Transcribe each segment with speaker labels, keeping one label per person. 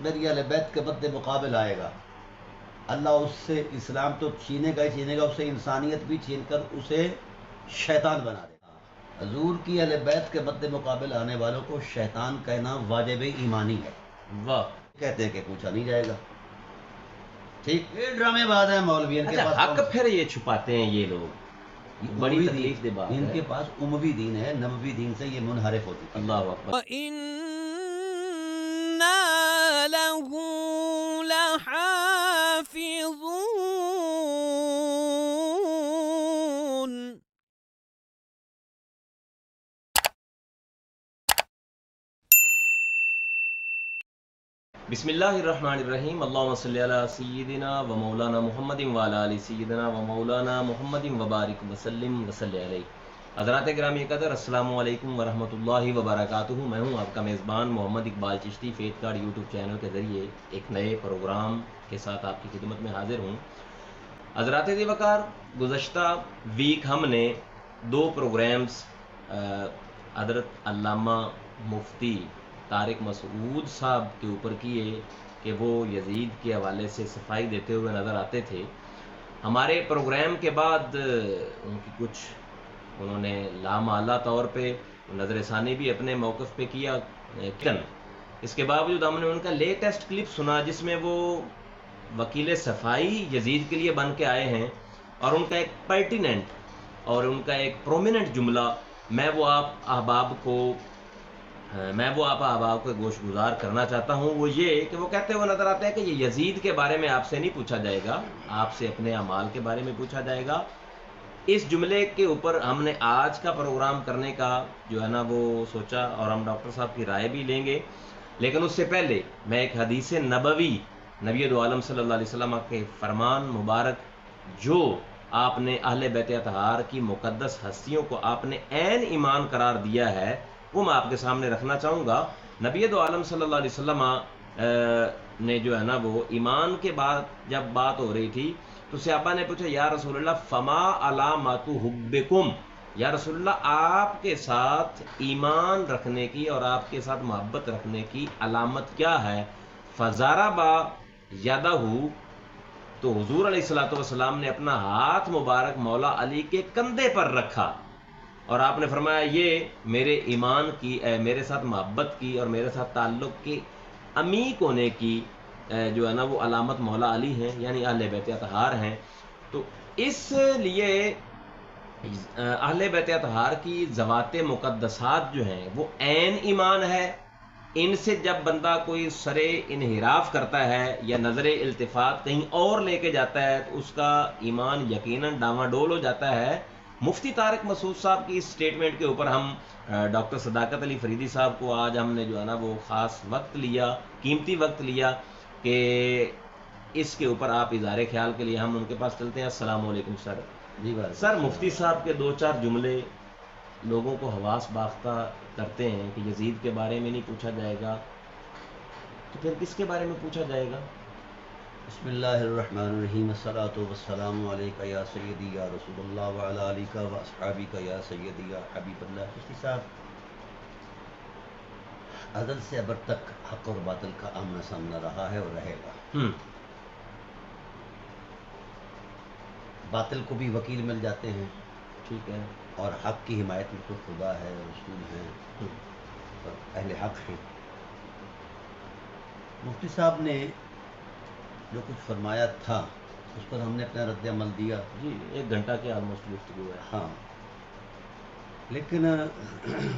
Speaker 1: میری اہل بیت کے مد مقابل آئے گا، اللہ اس سے اسلام تو چھینے گا ہی چھینے گا، اس سے انسانیت بھی چھین کر اسے شیطان بنا دے گا۔ حضور کی اہل بیت کے مد مقابل آنے والوں کو شیطان کہنا واجب ایمانی ہے۔
Speaker 2: واہ،
Speaker 1: کہتے ہیں کہ پوچھا نہیں جائے گا۔ ٹھیک، یہ ڈرامے باز ہیں مولوی، ان کے
Speaker 2: اچھا
Speaker 1: پاس
Speaker 2: حق پھر یہ چھپاتے ہیں یہ لوگ، بڑی
Speaker 1: اموی
Speaker 2: تکلیف دہ
Speaker 1: دین،
Speaker 2: بات
Speaker 1: ان
Speaker 2: ہے۔
Speaker 1: کے پاس اموی دین ہے، نبوی دین سے یہ منحرف ہوتی ہے۔
Speaker 2: اللہ اکبر۔
Speaker 3: وَإِنَّا لَهُ لَحَافِظُونَ۔
Speaker 2: بسم اللہ الرحمن الرحیم، اللہم صلی علی سیدنا و مولانا محمد وعلی آل سیدنا و مولانا محمد وبارک وسلم وصلی علیہ۔ حضرات گرامی قدر، السلام علیکم ورحمۃ اللہ وبرکاتہ۔ میں ہوں آپ کا میزبان محمد اقبال چشتی، فیت کارڈ یوٹیوب چینل کے ذریعے ایک نئے پروگرام کے ساتھ آپ کی خدمت میں حاضر ہوں۔ حضرات ذی وقار، گزشتہ ویک ہم نے 2 پروگرامز حضرت علامہ مفتی طارق مسعود صاحب کے اوپر کیے کہ وہ یزید کے حوالے سے صفائی دیتے ہوئے نظر آتے تھے۔ ہمارے پروگرام کے بعد ان کی کچھ انہوں نے لامحالہ طور پہ نظر ثانی بھی اپنے موقف پہ کیا، لیکن اس کے باوجود ہم نے ان کا لیٹسٹ کلپ سنا جس میں وہ وکیل صفائی یزید کے لیے بن کے آئے ہیں، اور ان کا ایک پرٹیننٹ اور ان کا ایک پرومیننٹ جملہ میں وہ آپ احباب کو گوش گزار کرنا چاہتا ہوں۔ وہ یہ کہ وہ کہتے ہوئے نظر آتے ہیں کہ یہ یزید کے بارے میں آپ سے نہیں پوچھا جائے گا، آپ سے اپنے اعمال کے بارے میں پوچھا جائے گا۔ اس جملے کے اوپر ہم نے آج کا پروگرام کرنے کا جو ہے نا وہ سوچا، اور ہم ڈاکٹر صاحب کی رائے بھی لیں گے، لیکن اس سے پہلے میں ایک حدیث نبوی، نبی دو عالم صلی اللہ علیہ وسلم کے فرمان مبارک جو آپ نے اہل بیت اطہار کی مقدس ہستیوں کو آپ نے عین ایمان قرار دیا ہے، وہ میں آپ کے سامنے رکھنا چاہوں گا۔ نبی دو عالم صلی اللہ علیہ وسلم نے جو ہے نا وہ ایمان کے بعد جب بات ہو رہی تھی تو صحابہ نے پوچھا یا رسول اللہ فما علامات حبکم، یا رسول اللہ آپ کے ساتھ ایمان رکھنے کی اور آپ کے ساتھ محبت رکھنے کی علامت کیا ہے؟ فضربا یدہ، تو حضور علیہ الصلوۃ والسلام نے اپنا ہاتھ مبارک مولا علی کے کندھے پر رکھا اور آپ نے فرمایا یہ میرے ایمان کی، میرے ساتھ محبت کی اور میرے ساتھ تعلق کی عمیق ہونے کی جو ہے نا وہ علامت مولا علی ہیں، یعنی اہل بیت اطہار ہیں۔ تو اس لیے اہل بیت اطہار کی ذوات مقدسات جو ہیں وہ عین ایمان ہے۔ ان سے جب بندہ کوئی سرے انحراف کرتا ہے یا نظر التفات کہیں اور لے کے جاتا ہے تو اس کا ایمان یقیناً ڈاواں ڈول ہو جاتا ہے۔ مفتی طارق مسعود صاحب کی اس سٹیٹمنٹ کے اوپر ہم ڈاکٹر صداقت علی فریدی صاحب کو آج ہم نے جو ہے نا وہ خاص وقت لیا، قیمتی وقت لیا کہ اس کے اوپر آپ اظہار خیال کے لیے ہم ان کے پاس چلتے ہیں۔ السلام علیکم سر۔
Speaker 1: جی بات
Speaker 2: سر، مفتی صاحب کے 2-4 جملے لوگوں کو حواس باختہ کرتے ہیں کہ یزید کے بارے میں نہیں پوچھا جائے گا، تو پھر کس کے بارے میں پوچھا جائے گا؟
Speaker 1: بسم اللہ الرحمن الرحیم، الصلاۃ والسلام علیکہ یا سیدی یا رسول اللہ وعلی آلہ و اصحابہ یا سیدی یا حبیب اللہ۔ مفتی صاحب، ازل سے ابد تک حق اور باطل کا آمنا سامنا رہا ہے اور رہے گا۔ باطل کو بھی وکیل مل جاتے ہیں،
Speaker 2: ٹھیک ہے،
Speaker 1: اور حق کی حمایت میں تو خدا ہے، رسول ہیں اور اہل حق ہیں۔ مفتی صاحب نے جو کچھ فرمایا تھا اس پر ہم نے اپنا رد عمل دیا۔
Speaker 2: جی 1 گھنٹہ کے آلموسٹ گفتگو ہے۔
Speaker 1: ہاں، لیکن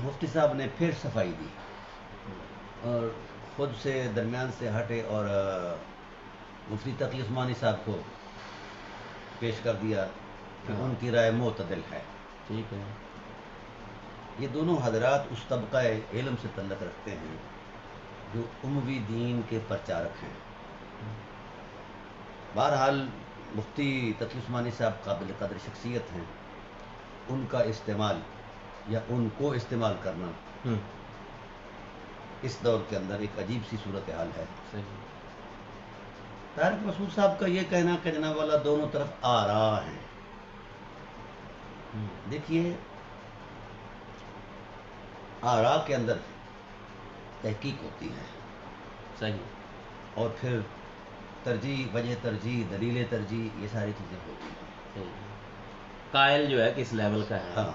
Speaker 1: مفتی صاحب نے پھر صفائی دی اور خود سے درمیان سے ہٹے اور مفتی تقی عثمانی صاحب کو پیش کر دیا کہ ان کی رائے معتدل ہے۔
Speaker 2: ٹھیک ہے،
Speaker 1: یہ دونوں حضرات اس طبقہ علم سے تعلق رکھتے ہیں جو اموی دین کے پرچارک ہیں۔ بہرحال مفتی تقی عثمانی صاحب قابل قدر شخصیت ہیں، ان کا استعمال یا ان کو استعمال کرنا اس دور کے اندر ایک عجیب سی صورتحال ہے۔
Speaker 2: صحیح۔
Speaker 1: طارق مسعود صاحب کا یہ کہنا کہ جناب والا دونوں طرف آرا ہیں، دیکھیے آرا کے اندر تحقیق ہوتی ہے،
Speaker 2: صحیح،
Speaker 1: اور پھر ترجیح، وجہ ترجیح، دلیل ترجیح، یہ ساری چیزیں ہوتی ہیں.
Speaker 2: صحیح. قائل جو ہے کس لیول کا ہے.
Speaker 1: ہاں،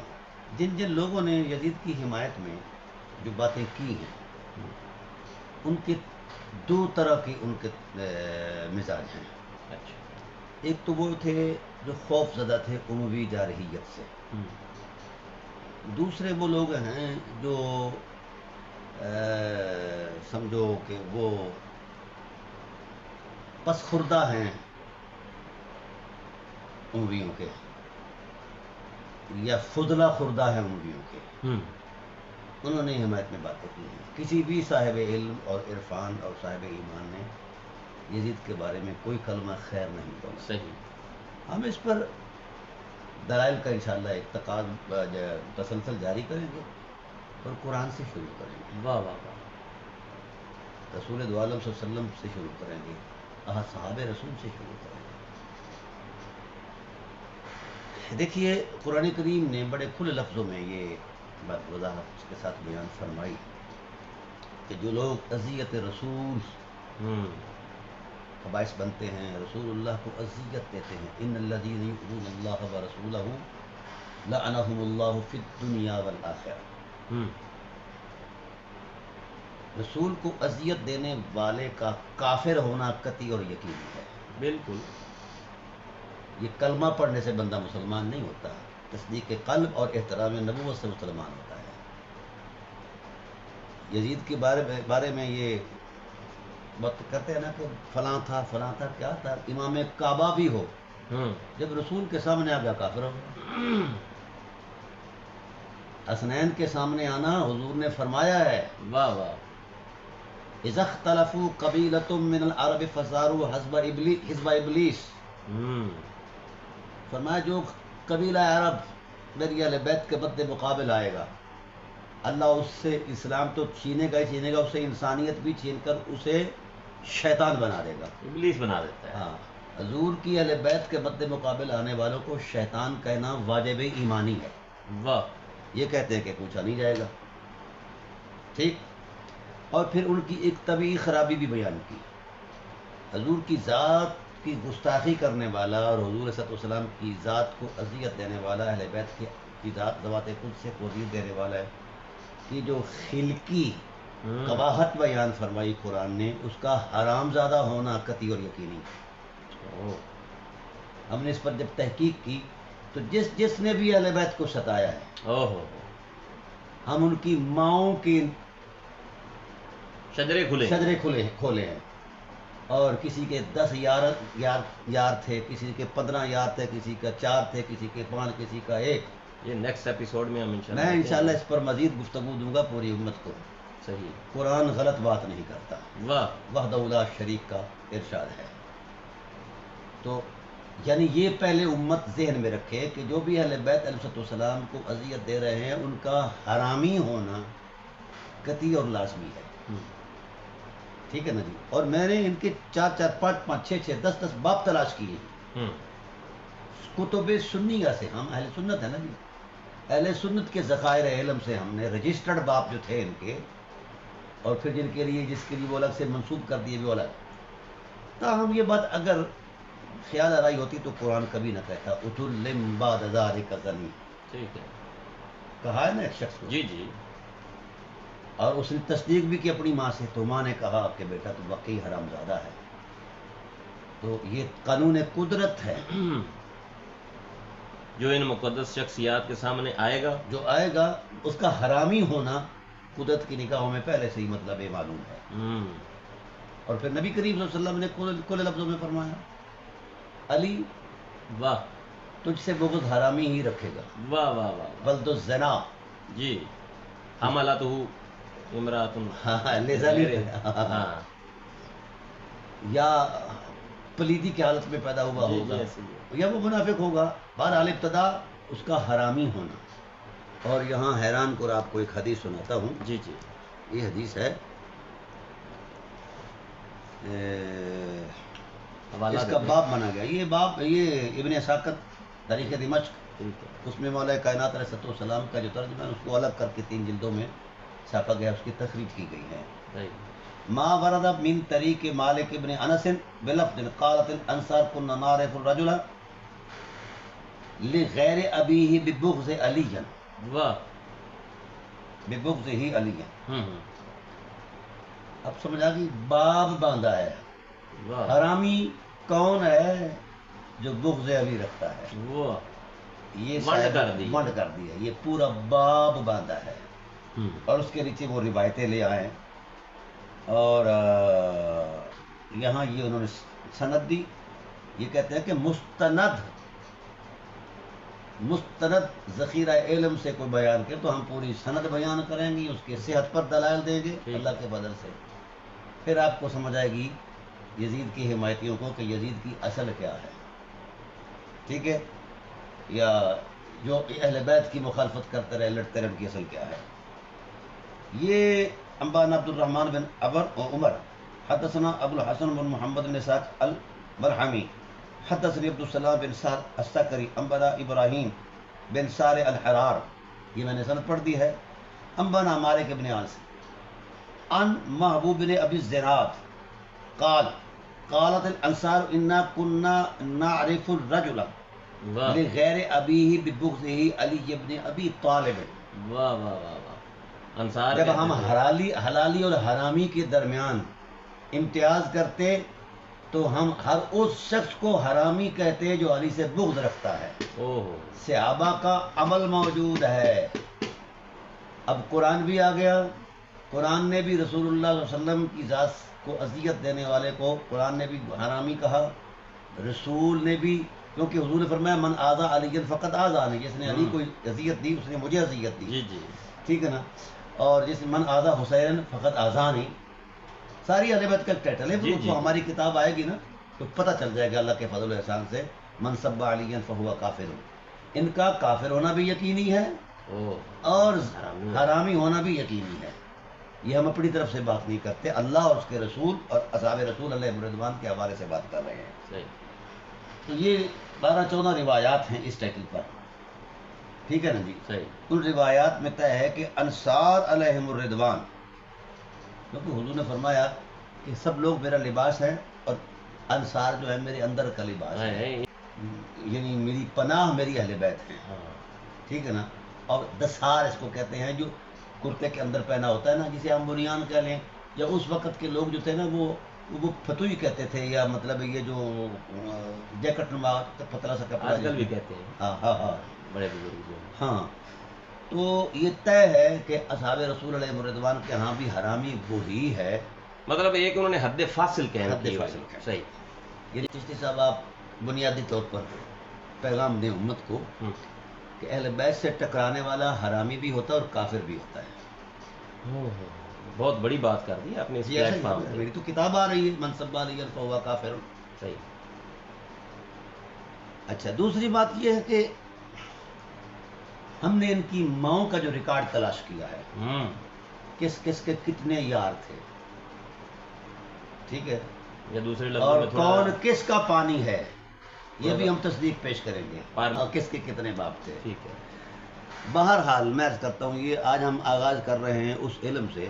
Speaker 1: جن لوگوں نے یزید کی حمایت میں جو باتیں کی ہیں ان کے دو طرح کے ان کے مزاج ہیں.
Speaker 2: اچھا.
Speaker 1: ایک تو وہ تھے جو خوف زدہ تھے اموی جارحیت سے. دوسرے وہ لوگ ہیں جو سمجھو کہ وہ پس خوردہ ہیں امویوں کے، یا فضلہ خوردہ ہیں امویوں کے. انہوں نے حمایت میں باتیں کی ہیں. کسی بھی صاحب علم اور عرفان اور صاحب ایمان نے یزید کے بارے میں کوئی کلمہ خیر نہیں بولا.
Speaker 2: صحیح.
Speaker 1: ہم اس پر دلائل کا انشاءاللہ ایک تسلسل جاری کریں گے اور قرآن سے شروع کریں گے.
Speaker 2: واہ واہ واہ.
Speaker 1: رسول دو عالم صلی اللہ علیہ وسلم سے شروع کریں گے، صحابہ رسول سے شروع کریں گے. دیکھیے قرآن کریم نے بڑے کھلے لفظوں میں یہ بات وضاحت کے ساتھ بیان فرمائی کہ جو لوگ اذیت رسول کا باعث بنتے ہیں، رسول اللہ کو اذیت دیتے ہیں، ان الذین یؤذون اللہ ورسولہ لعنہم اللہ فی الدنیا والآخرہ. رسول کو اذیت دینے والے کا کافر ہونا قطعی اور یقینی ہے.
Speaker 2: بالکل.
Speaker 1: یہ کلمہ پڑھنے سے بندہ مسلمان نہیں ہوتا، تصدیق قلب اور احترام نبوت سے مسلمان ہوتا ہے. یزید کے بارے میں یہ بات کرتے ہیں نا کہ فلاں تھا کیا تھا. امام کعبہ بھی ہو، جب رسول کے سامنے آ گیا کافر ہو گیا. حسنین کے سامنے آنا حضور نے فرمایا ہے،
Speaker 2: واہ واہ.
Speaker 1: اذا اختلفوا قبیلۃ من العرب فصاروا حزب ابلیس. فرمایا جو قبیلہ عرب میری اہل بیت کے مد مقابل آئے گا، اللہ اس سے اسلام تو چھینے گا اس سے انسانیت بھی چھین کر اسے شیطان بنا دے گا،
Speaker 2: ابلیس بنا دیتا ہے.
Speaker 1: ہاں، حضور کی اہل بیت کے مد مقابل آنے والوں کو شیطان کہنا واجب ایمانی ہے.
Speaker 2: واہ.
Speaker 1: یہ کہتے ہیں کہ پوچھا نہیں جائے گا. ٹھیک. اور پھر ان کی ایک طبعی خرابی بھی بیان کی. حضور کی ذات کی گستاخی کرنے والا اور حضور صلی اللہ علیہ وسلم کی ذات کو اذیت دینے والا، اہل بیت کی ذات ذوات خود سے توضیح دینے والا ہے. یہ جو خلقی قباحت بیان فرمائی قرآن نے، اس کا حرام زادہ ہونا قطعی اور یقینی. ہم نے اس پر جب تحقیق کی تو جس نے بھی اہل بیت کو ستایا ہے، ہم ان کی ماؤں کی
Speaker 2: شجرے
Speaker 1: کھولے ہیں. اور کسی کے 10 یار تھے، کسی کے 15 یار تھے، کسی کا 4 تھے، کسی کے 5، کسی کا 1.
Speaker 2: یہ نیکسٹ ایپیسوڈ میں ہم انشاءاللہ
Speaker 1: میں انشاءاللہ اس پر مزید گفتگو دوں گا پوری امت کو.
Speaker 2: صحیح.
Speaker 1: قرآن غلط بات نہیں کرتا.
Speaker 2: واہ.
Speaker 1: وحدہ لا شریک کا ارشاد ہے. تو یعنی یہ پہلے امت ذہن میں رکھے کہ جو بھی اہل بیت علیہ السلام کو اذیت دے رہے ہیں ان کا حرامی ہونا قطعی اور لازمی ہے. ٹھیک ہے نا جی. اور میں نے ان کے 4، 5، 6، 10 باب تلاش کیے کتب سنیہ سے. ہم اہل سنت ہیں نا جی. اہل سنت کے ذخائر علم سے ہم نے رجسٹرڈ باب جو تھے ان کے، اور پھر جس کے لیے وہ الگ سے منسوب کر دیے وہ الگ. تاہم یہ بات اگر خیال آرائی ہوتی تو قرآن کبھی نہ کہتا اتلم بعد ذالک زنی.
Speaker 2: ٹھیک ہے.
Speaker 1: کہا ہے نا ایک شخص کو،
Speaker 2: جی جی.
Speaker 1: اور اس نے تصدیق بھی کی اپنی ماں سے، تو ماں نے کہا کہ بیٹا تو واقعی حرام زادہ ہے. تو یہ قانون قدرت ہے.
Speaker 2: جو ان مقدس شخصیات کے سامنے آئے گا،
Speaker 1: جو آئے گا اس کا حرامی ہونا قدرت کی نگاہوں میں پہلے سے ہی مطلب معلوم ہے. اور پھر نبی کریم صلی اللہ علیہ وسلم نے کھلے لفظوں میں فرمایا علی
Speaker 2: واہ،
Speaker 1: تجھ سے بغض حرامی ہی رکھے گا.
Speaker 2: واہ واہ واہ.
Speaker 1: بلد الزنا.
Speaker 2: جی. حملتہ امرأۃ.
Speaker 1: ہاں. یا پلیدی کی حالت میں پیدا ہوا ہوگا، یا وہ منافق ہوگا. بہرحال ابتدا اس کا حرامی ہونا. اور یہاں حیران کر آپ کو ایک حدیث سناتا ہوں.
Speaker 2: جی جی.
Speaker 1: یہ حدیث ہے، اس کا باب بنا گیا. یہ باب یہ ابن اساکت تاریخ دمشق، اس میں مولا کائنات علیہ السلام کا جو ترجمہ ہے اس کو الگ کر کے 3 جلدوں میں چھاپا گیا، اس کی تخریج کی گئی ہے. ما ورد من طریق مالک ابن انس بلفظ قالت الانصار كنا نعرف الرجل لغیر ابیہ ببغض علی
Speaker 2: واہ
Speaker 1: ببغضہ علی. اب سمجھ آ گئی، باب باندھا ہے.
Speaker 2: واہ
Speaker 1: حرامی کون ہے جو بغض علی رکھتا ہے،
Speaker 2: واہ
Speaker 1: یہ
Speaker 2: ونڈ کر دی.
Speaker 1: ونڈ کر دیا، یہ پورا باب باندھا ہے. اور اس کے نیچے وہ روایتیں لے آئے اور یہاں یہ انہوں نے سند دی. یہ کہتے ہیں کہ مستند ذخیرہ علم سے کوئی بیان کرے تو ہم پوری سند بیان کریں گے، اس کے صحت پر دلائل دیں گے اللہ کے فضل سے. پھر آپ کو سمجھ آئے گی یزید کی حمایتیوں کو کہ یزید کی اصل کیا ہے، ٹھیک ہے، یا جو اہل بیت کی مخالفت کرتے رہے لڑتے رہے ان کی اصل کیا ہے. یہ انبانا عبد الرحمن بن عمر حدثنا ابو الحسن بن محمد بن اسحاق البرحمی حدثني عبد السلام بن سعد السکری انبانا ابراہیم بن سار الحرار، یہ میں نے سند پڑھ دی ہے. انبانا مالک بن انس عن محبوب بن ابی الزناد قال قالت الانصار انا كنا نعرف الرجل
Speaker 2: واہ
Speaker 1: لغیر ابیہ ببغضہ علی بن ابی طالب.
Speaker 2: واہ واہ واہ واہ انصار
Speaker 1: جب
Speaker 2: کہتے
Speaker 1: ہم
Speaker 2: تھے.
Speaker 1: حلالی اور حرامی کے درمیان امتیاز کرتے تو ہم ہر اس شخص کو حرامی کہتے جو علی سے بغض رکھتا ہے.
Speaker 2: اوہ
Speaker 1: صحابہ کا عمل موجود ہے. اب قرآن بھی آ گیا، قرآن نے بھی رسول اللہ صلی اللہ علیہ وسلم کی ذات کو اذیت دینے والے کو قرآن نے بھی حرامی کہا، رسول نے بھی، کیونکہ حضور نے فرمایا من آذا علی فقط آذانی، جس نے علی کو اذیت دی اس نے مجھے اذیت دی.
Speaker 2: جی جی
Speaker 1: ٹھیک ہے نا. اور جس من آذا حسین فقط آذانی، ساری اہل بیت کا ٹائٹل ہے.
Speaker 2: جی جی.
Speaker 1: تو ہماری کتاب آئے گی نا تو پتہ چل جائے گا اللہ کے فضل و احسان سے من سب علی فہو کافر. ان کا کافر ہونا بھی یقینی ہے
Speaker 2: اوہ
Speaker 1: اور
Speaker 2: حرامی.
Speaker 1: حرامی ہونا بھی یقینی ہے. یہ ہم اپنی طرف سے بات نہیں کرتے، اللہ اور اس کے رسول اور اصحاب رسول علیہ رضوان کے حوالے سے بات کر رہے ہیں.
Speaker 2: صحیح.
Speaker 1: تو یہ 12-14 روایات ہیں اس ٹائٹل پر، ٹھیک ہے نا جی.
Speaker 2: صحیح.
Speaker 1: ان روایات میں طے ہے کہ انصار علیہم الرضوان، کیونکہ حضور نے فرمایا کہ سب لوگ میرا لباس ہے اور انصار جو ہے میرے اندر کا لباس ہے، یعنی میری پناہ میری اہل بیت ہیں. ٹھیک ہے نا. اور دسار اس کو کہتے ہیں جو کرتے کے اندر پہنا ہوتا ہے نا، جسے ہم بنیان کہہ لیں، یا اس وقت کے لوگ جو تھے نا وہ فتوی کہتے تھے، یا مطلب یہ جو جیکٹ نما پتلا سا کپڑا
Speaker 2: آج کل بھی کہتے ہیں
Speaker 1: ہاں ہاں ہاں
Speaker 2: بڑے بزرگ جو ہیں.
Speaker 1: ہاں. تو یہ طے ہے کہ اصحاب رسول علیہ رضوان کے ہاں بھی حرامی وہی ہے.
Speaker 2: مطلب ایک انہوں نے حد فاصل قائم
Speaker 1: حد
Speaker 2: کی ہوئی.
Speaker 1: فاصل قائم.
Speaker 2: صحیح.
Speaker 1: یہ چشتی صاحب آپ بنیادی طور پر پیغام دیں امت کو کہ اہل بیت سے ٹکرانے والا حرامی بھی ہوتا ہے اور کافر بھی ہوتا ہے.
Speaker 2: بہت بڑی بات کر دی آپ نے اس
Speaker 1: یہ ایسا
Speaker 2: پلیٹ
Speaker 1: ہی
Speaker 2: فارم
Speaker 1: ہے.
Speaker 2: پہ.
Speaker 1: میری تو کتاب آ رہی ہے منصب علی فہو کافر.
Speaker 2: صحیح.
Speaker 1: اچھا دوسری بات یہ ہے کہ ہم نے ان کی ماؤں کا جو ریکارڈ تلاش کیا ہے، کس کس کے کتنے یار تھے، ٹھیک ہے،
Speaker 2: یا دوسرے لفظوں
Speaker 1: اور
Speaker 2: میں تھوڑا
Speaker 1: کون کس کا پانی ہے، یہ بھی ہم تصدیق پیش کریں گے،
Speaker 2: پانی.
Speaker 1: اور کس کے کتنے باپ تھے.
Speaker 2: ٹھیک ہے.
Speaker 1: بہرحال میں عرض کرتا ہوں یہ آج ہم آغاز کر رہے ہیں اس علم سے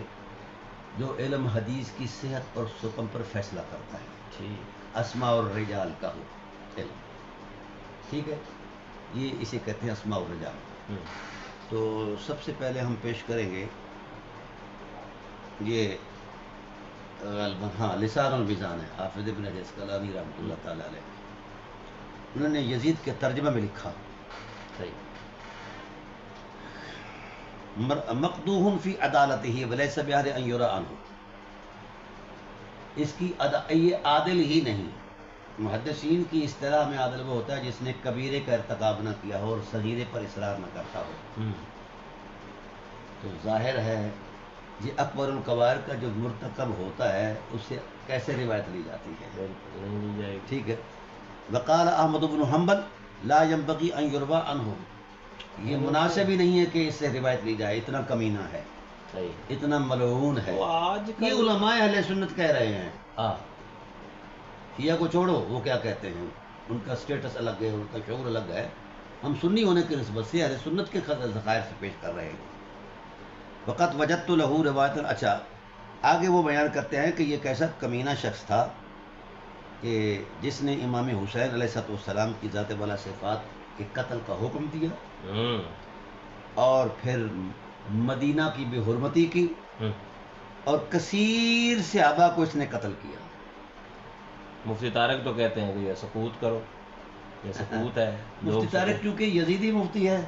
Speaker 1: جو علم حدیث کی صحت اور سقم پر فیصلہ کرتا ہے.
Speaker 2: ٹھیک.
Speaker 1: اسماء الرجال کا ہو علم، ٹھیک ہے، یہ اسے کہتے ہیں اسماء الرجال. تو سب سے پہلے ہم پیش کریں گے یہ غالباً ہاں لسان المیزان ہے، حافظ ابن حجر اسقلانی رحمۃ اللہ تعالی علیہ. انہوں نے یزید کے ترجمہ میں لکھا
Speaker 2: صحیح.
Speaker 1: مقدوح فی عدالتہ ولیس بأہل ان یری عنہ، اس کی یہ عادل ہی نہیں. محدثین کی اصطلاح میں عادل وہ ہوتا ہے جس نے کبیرے کا ارتکاب نہ کیا ہو اور صغیرے پر اصرار نہ کرتا ہو. تو ظاہر ہے یہ اکبر الکبائر کا جو مرتکب ہوتا ہے اس سے کیسے روایت لی جاتی ہے.
Speaker 2: بالکل نہیں لی جائے گی.
Speaker 1: ٹھیک ہے. وقال احمد بن حنبل لا ينبغي ان يروى عنه، یہ مناسب ہی نہیں ہے کہ اس سے روایت لی جائے، اتنا کمینہ ہے،
Speaker 2: صحیح.
Speaker 1: اتنا ملعون ہے.
Speaker 2: وہ آج
Speaker 1: یہ
Speaker 2: کل
Speaker 1: علماء اہل سنت کہہ رہے ہیں.
Speaker 2: ہاں
Speaker 1: شیعہ کو چھوڑو، وہ کیا کہتے ہیں، ان کا سٹیٹس الگ ہے، ان کا شعور الگ ہے. ہم سنی ہونے کی نسبت سے اہل سنت کے ذخائر سے پیش کر رہے ہیں. وقت وجدت له روایت. اچھا آگے وہ بیان کرتے ہیں کہ یہ کیسا کمینہ شخص تھا کہ جس نے امام حسین علیہ السلام کی ذات والا صفات کے قتل کا حکم دیا اور پھر مدینہ کی بے حرمتی کی اور کثیر صحابہ کو اس نے قتل کیا.
Speaker 2: مفتی طارق تو کہتے ہیں کہ یہ سقوط کرو، یہ سقوط ہے.
Speaker 1: مفتی طارق چونکہ یزیدی مفتی ہے،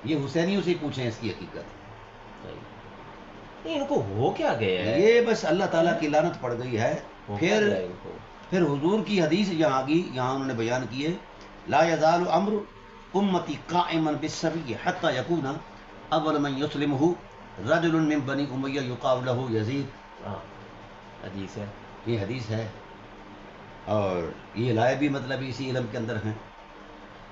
Speaker 1: یہ حسینیوں سے پوچھیں اس کی حقیقت.
Speaker 2: ان کو ہو کیا گیا ہے؟
Speaker 1: یہ بس اللہ تعالیٰ کی لعنت پڑ گئی ہے. پھر حضور کی حدیث یہاں آگی، یہاں انہوں نے بیان کیے لا یزال امر امتی قائما بالسبی حتی یکون اول من یسلمہ رجل من بنی امیہ یقال لہ یزید.
Speaker 2: حدیث ہے،
Speaker 1: یہ حدیث ہے اور یہ لائے بھی مطلب اسی علم کے اندر ہیں.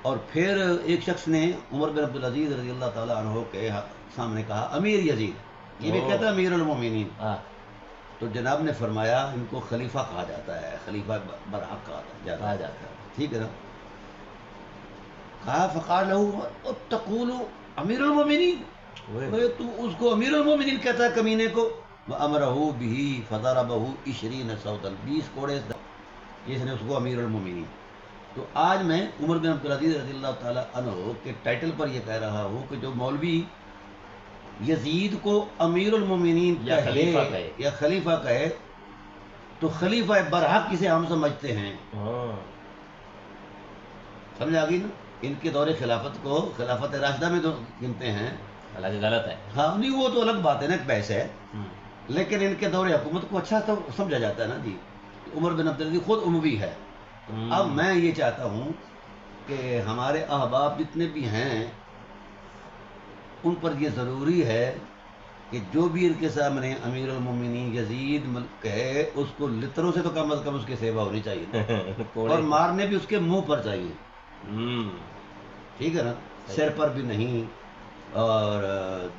Speaker 1: اور پھر ایک شخص نے عمر بن عبدالعزیز رضی اللہ تعالیٰ عنہ کے سامنے کہا امیر یزید، یہ بھی کہتا ہے امیر المومنین. تو جناب نے فرمایا ان کو خلیفہ کہا جاتا ہے، خلیفہ برحق کہا جاتا ہے. ٹھیک ہے نا. کہا فقال لہو تقول امیر المومنین، تو اس کو امیر المومنین کہتا ہے کمینے کو. وامرہ بہ فضربہ 20 صوتا، 20 کوڑے جس نے اس کو امیر المومنین. تو آج میں عمر بن عبدالعزیز رضی اللہ تعالیٰ عنہ کے ٹائٹل پر یہ کہہ رہا ہوں کہ جو مولوی یزید کو امیر المومنین یا خلیفہ کہے تو خلیفہ برحق کسے ہم سمجھتے ہیں. سمجھ آگئی نا. ان کے دور خلافت کو خلافت راشدہ میں تو گنتے ہیں،
Speaker 2: حالانکہ غلط ہے.
Speaker 1: ہاں نہیں، وہ تو الگ بات ہے نا، ایک بحث ہے. لیکن ان کے دور حکومت کو اچھا تو سمجھا جاتا ہے نا جی. عمر بن عبدالعزیز خود اموی ہے. اب میں یہ چاہتا ہوں کہ ہمارے احباب جتنے بھی ہیں ان پر یہ ضروری ہے کہ جو بھی ان کے سامنے امیر المومنین یزید کہے اس کو لتروں سے تو کم از کم اس کی سیوا ہونی چاہیے اور مارنے بھی اس کے منہ پر چاہیے. ٹھیک ہے نا. سر پر بھی نہیں اور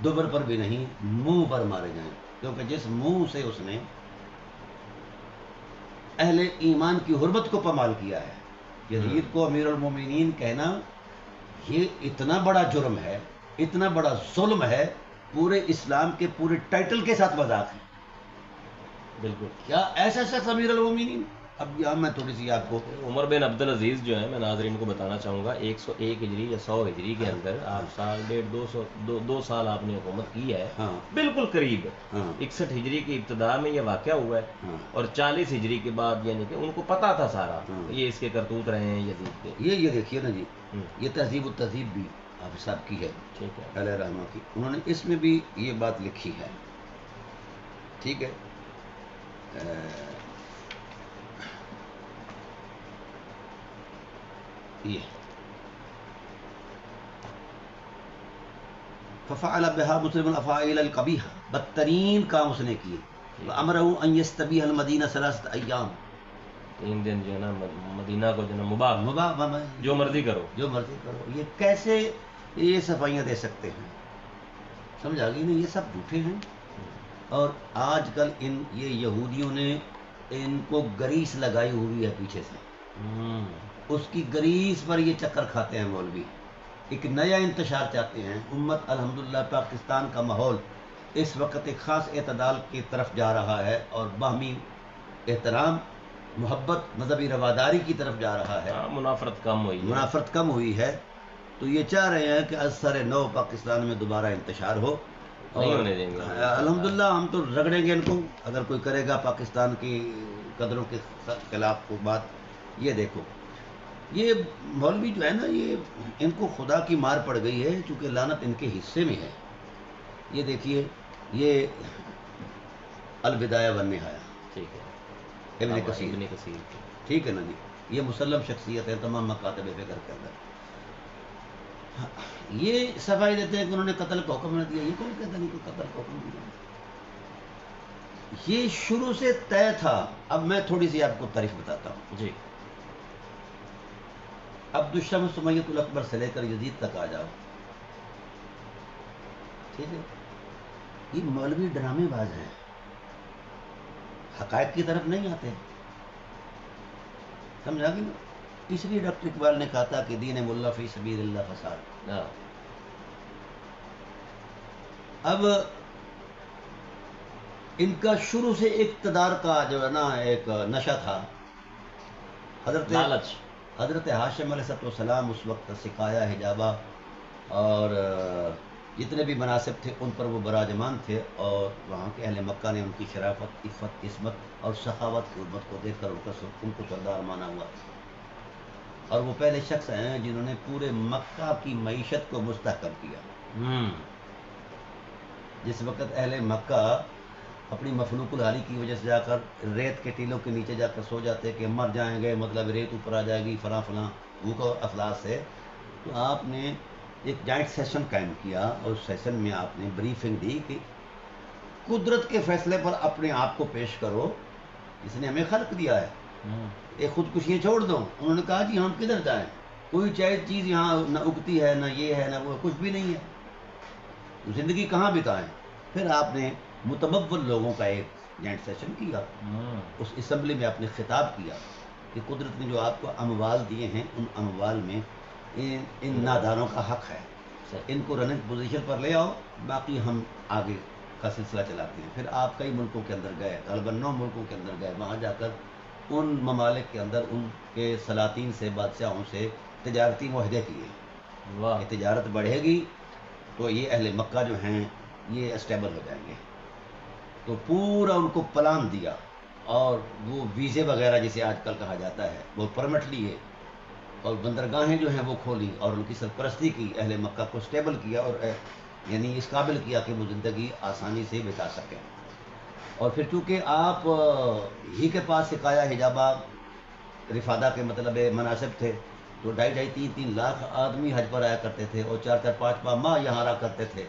Speaker 1: دوبر پر بھی نہیں، منہ پر مارے جائیں. کیونکہ جس منہ سے اس نے اہل ایمان کی حرمت کو پامال کیا ہے. یزید کو امیر المومنین کہنا یہ اتنا بڑا جرم ہے، اتنا بڑا ظلم ہے، پورے اسلام کے پورے ٹائٹل کے ساتھ مذاق ہے.
Speaker 2: بالکل.
Speaker 1: کیا ایسا شخص امیر المومنین؟ اب یہاں میں تھوڑی سی آپ کو
Speaker 2: عمر بن عبدالعزیز جو ہے، میں ناظرین کو بتانا چاہوں گا 101 ہجری یا 100 ہجری کے اندر آپ سال 150 2 سال آپ نے حکومت کی ہے. بالکل قریب 61 ہجری کی ابتدا میں یہ واقعہ ہوا ہے اور 40 ہجری کے بعد یعنی کہ ان کو پتا تھا سارا یہ اس کے کرتوت رہے ہیں یزید کے.
Speaker 1: یہ دیکھیے نا جی، یہ تہذیب و تہذیب بھی آپ صاحب کی ہے،
Speaker 2: ٹھیک ہے،
Speaker 1: علیہ رحمہ کی. انہوں نے اس میں بھی یہ بات لکھی ہے. ٹھیک ہے. یہ ففعل بها مسلم الافاعیل القبیح، بدترین کام اس نے کیے. امرہ ان یستبیح المدینہ 3 ایام،
Speaker 2: 3 دن جو ہے نا مدینہ کو جو ہے نا مباح، جو مرضی کرو، جو مرضی کرو.
Speaker 1: یہ کیسے یہ صفائیاں دے سکتے ہیں؟ سمجھ آ گئی نا. یہ سب جھوٹے ہیں. اور آج کل یہ یہودیوں نے ان کو گریس لگائی ہوئی ہے پیچھے سے، اس کی گریس پر یہ چکر کھاتے ہیں مولوی. ایک نیا انتشار چاہتے ہیں. امت الحمدللہ پاکستان کا ماحول اس وقت ایک خاص اعتدال کی طرف جا رہا ہے اور باہمی احترام، محبت، مذہبی رواداری کی طرف جا رہا ہے.
Speaker 2: منافرت
Speaker 1: کم ہوئی ہے. تو یہ چاہ رہے ہیں کہ اثر نو پاکستان میں دوبارہ انتشار ہو.
Speaker 2: نہیں ہونے دیں گے
Speaker 1: الحمدللہ. ہم تو رگڑیں گے ان کو اگر کوئی کرے گا پاکستان کی قدروں کے خلاف کو بات. یہ دیکھو یہ مولوی جو ہے نا، یہ ان کو خدا کی مار پڑ گئی ہے چونکہ لعنت ان کے حصے میں ہے. یہ دیکھیے، یہ البدایہ والنہایہ،
Speaker 2: ٹھیک ہے،
Speaker 1: ابن کثیر. ٹھیک ہے نا جی. یہ مسلم شخصیت ہے تمام مکاتب فکر کے اندر. یہ صفائی دیتے ہیں کہ انہوں نے قتل کا حکم نہ دیا. یہ کون کہتا نہیں کہ قتل کا حکم دیا؟ یہ شروع سے طے تھا. اب میں تھوڑی سی آپ کو تاریخ بتاتا ہوں
Speaker 2: جی.
Speaker 1: عبد الشمس سمیۃ الاکبر سے لے کر یزید تک آ جاؤ. ٹھیک ہے. یہ مولوی ڈرامے باز ہیں، حقائق کی طرف نہیں آتے. سمجھا گی نا. اس لیے ڈاکٹر اقبال نے کہا تھا کہ دین ملا فی سبیل اللہ فساد. اب ان کا شروع سے اقتدار کا جو ہے نا ایک نشہ تھا.
Speaker 2: لالچ.
Speaker 1: حضرت ہاشم علیہ السلام اس وقت سقایا حجابہ اور جتنے بھی مناسب تھے ان پر وہ براجمان تھے، اور وہاں کے اہل مکہ نے ان کی شرافت، عفت، عصمت اور سخاوت کی حرمت کو دیکھ کر ان کو سردار مانا ہوا. اور وہ پہلے شخص ہیں جنہوں نے پورے مکہ کی معیشت کو مستحکم کیا. جس وقت اہل مکہ اپنی مفلوق الحالی کی وجہ سے جا کر ریت کے ٹیلوں کے نیچے جا کر سو جاتے کہ مر جائیں گے، مطلب ریت اوپر آ جائے گی فلاں فلاں بھوک اور افلاس سے، تو آپ نے ایک جوائنٹ سیشن قائم کیا، اور اس سیشن میں آپ نے بریفنگ دی کہ قدرت کے فیصلے پر اپنے آپ کو پیش کرو، جس نے ہمیں خلق دیا ہے. ایک خودکشیاں چھوڑ دو. انہوں نے کہا جی ہم کدھر جائیں، کوئی چیز یہاں نہ اگتی ہے، نہ یہ ہے، نہ وہ، کچھ بھی نہیں ہے، زندگی کہاں بتائیں. پھر آپ نے متمول لوگوں کا ایک جوائنٹ سیشن کیا، اس اسمبلی میں آپ نے خطاب کیا کہ قدرت نے جو آپ کو اموال دیے ہیں، ان اموال میں ان نادانوں کا حق ہے، ان کو رننگ پوزیشن پر لے آؤ، باقی ہم آگے کا سلسلہ چلاتے ہیں. پھر آپ کئی ملکوں کے اندر گئے، غالباً 9 ملکوں کے اندر گئے. وہاں جا کر ان ممالک کے اندر ان کے سلاطین سے، بادشاہوں سے تجارتی معاہدے کیے کہ تجارت بڑھے گی تو یہ اہل مکہ جو ہیں یہ اسٹیبل ہو جائیں گے. تو پورا ان کو پلان دیا، اور وہ ویزے وغیرہ جسے آج کل کہا جاتا ہے وہ پرمٹ لیے، اور بندرگاہیں جو ہیں وہ کھولی، اور ان کی سرپرستی کی، اہل مکہ کو اسٹیبل کیا، اور یعنی اس قابل کیا کہ وہ زندگی آسانی سے بتا سکیں. اور پھر چونکہ آپ ہی کے پاس سقایا حجابہ رفادہ کے مطلب مناسب تھے، تو 2.5-3 لاکھ آدمی حج پر آیا کرتے تھے، اور 4-5 ماہ یہاں رہا کرتے تھے.